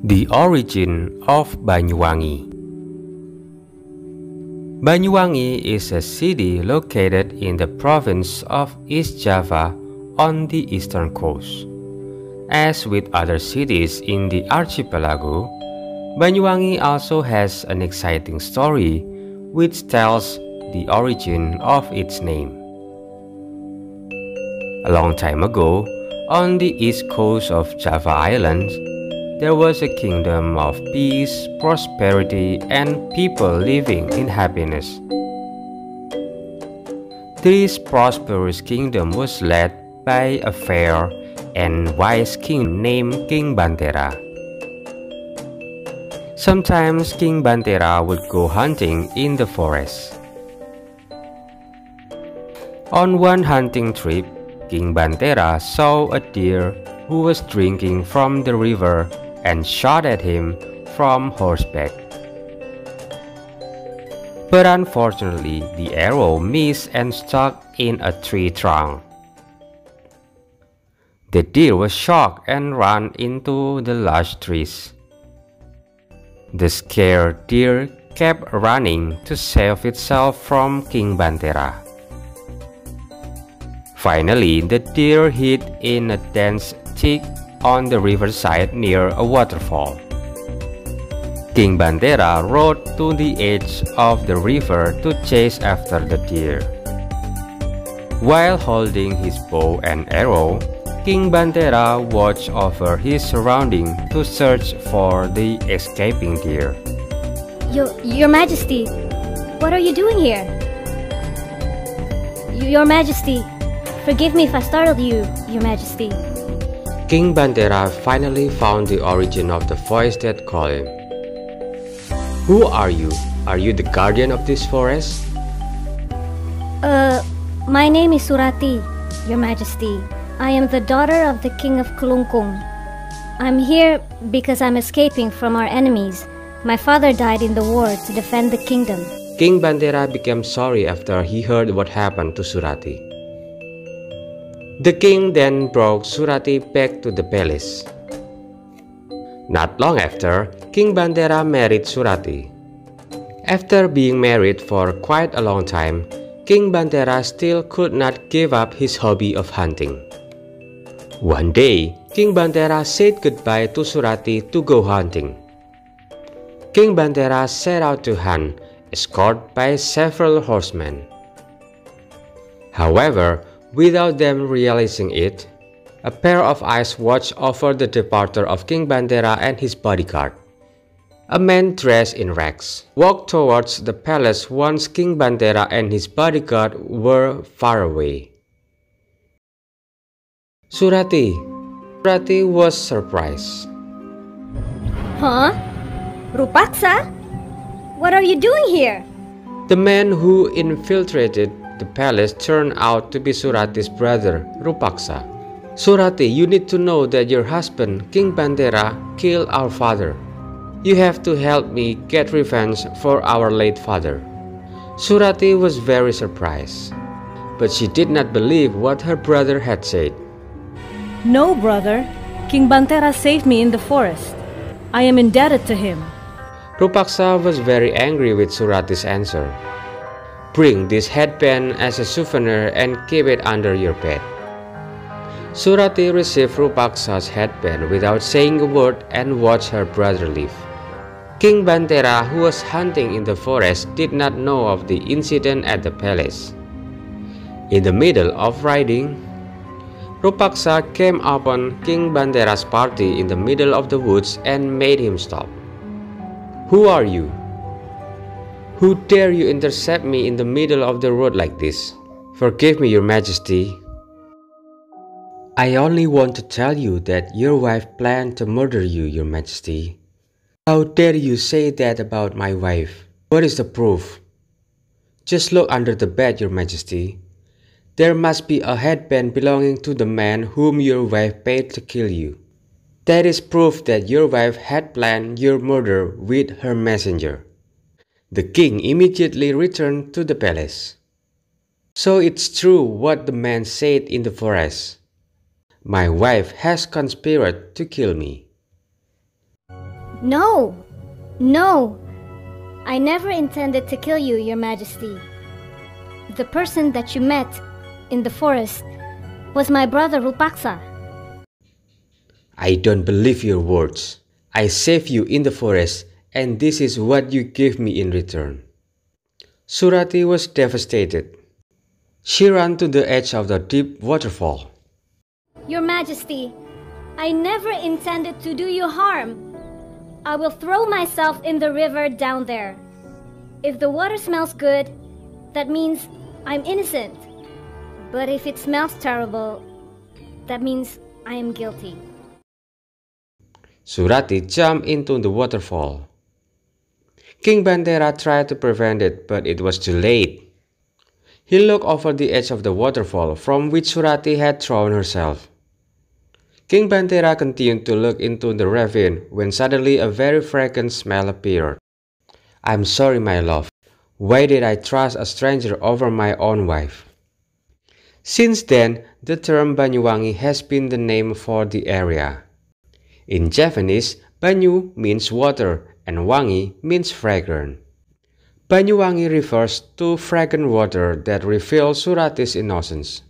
The origin of Banyuwangi. Banyuwangi is a city located in the province of East Java on the eastern coast. As with other cities in the archipelago, Banyuwangi also has an exciting story which tells the origin of its name. A long time ago, on the east coast of Java Island, there was a kingdom of peace, prosperity, and people living in happiness. This prosperous kingdom was led by a fair and wise king named King Bantera. Sometimes King Bantera would go hunting in the forest. On one hunting trip, King Bantera saw a deer who was drinking from the river and shot at him from horseback. But unfortunately, the arrow missed and stuck in a tree trunk. The deer was shocked and ran into the large trees. The scared deer kept running to save itself from King Bantera. Finally, the deer hid in a dense thicket on the riverside near a waterfall. King Bantera rode to the edge of the river to chase after the deer. While holding his bow and arrow, King Bantera watched over his surroundings to search for the escaping deer. Your Majesty, what are you doing here? Your Majesty, forgive me if I startled you, Your Majesty. King Bantera finally found the origin of the voice that called him. Who are you? Are you the guardian of this forest? My name is Surati, Your Majesty. I am the daughter of the King of Kulungkung. I'm here because I'm escaping from our enemies. My father died in the war to defend the kingdom. King Bantera became sorry after he heard what happened to Surati. The king then brought Surati back to the palace. Not long after, King Bantera married Surati. After being married for quite a long time, King Bantera still could not give up his hobby of hunting. One day, King Bantera said goodbye to Surati to go hunting. King Bantera set out to hunt, escorted by several horsemen. However, without them realizing it, a pair of eyes watched over the departure of King Bantera and his bodyguard. A man dressed in rags walked towards the palace once King Bantera and his bodyguard were far away. Surati was surprised. Huh? Rupaksa? What are you doing here? The man who infiltrated the palace turned out to be Surati's brother, Rupaksa. Surati, you need to know that your husband, King Bantera, killed our father. You have to help me get revenge for our late father. Surati was very surprised, but she did not believe what her brother had said. No, brother. King Bantera saved me in the forest. I am indebted to him. Rupaksa was very angry with Surati's answer. Bring this headband as a souvenir and keep it under your bed. Surati received Rupaksa's headband without saying a word and watched her brother leave. King Bantera, who was hunting in the forest, did not know of the incident at the palace. In the middle of riding, Rupaksa came upon King Bantera's party in the middle of the woods and made him stop. Who are you? Who dare you intercept me in the middle of the road like this? Forgive me, Your Majesty. I only want to tell you that your wife planned to murder you, Your Majesty. How dare you say that about my wife? What is the proof? Just look under the bed, Your Majesty. There must be a headband belonging to the man whom your wife paid to kill you. That is proof that your wife had planned your murder with her messenger. The king immediately returned to the palace. So it's true what the man said in the forest. My wife has conspired to kill me. No! No! I never intended to kill you, Your Majesty. The person that you met in the forest was my brother Rupaksa. I don't believe your words. I saved you in the forest, and this is what you gave me in return. Surati was devastated. She ran to the edge of the deep waterfall. Your Majesty, I never intended to do you harm. I will throw myself in the river down there. If the water smells good, that means I'm innocent. But if it smells terrible, that means I am guilty. Surati jumped into the waterfall. King Bantera tried to prevent it, but it was too late. He looked over the edge of the waterfall from which Surati had thrown herself. King Bantera continued to look into the ravine when suddenly a very fragrant smell appeared. I'm sorry, my love. Why did I trust a stranger over my own wife? Since then, the term Banyuwangi has been the name for the area. In Javanese, Banyu means water and Wangi means fragrant. Banyuwangi refers to fragrant water that reveals Surati's innocence.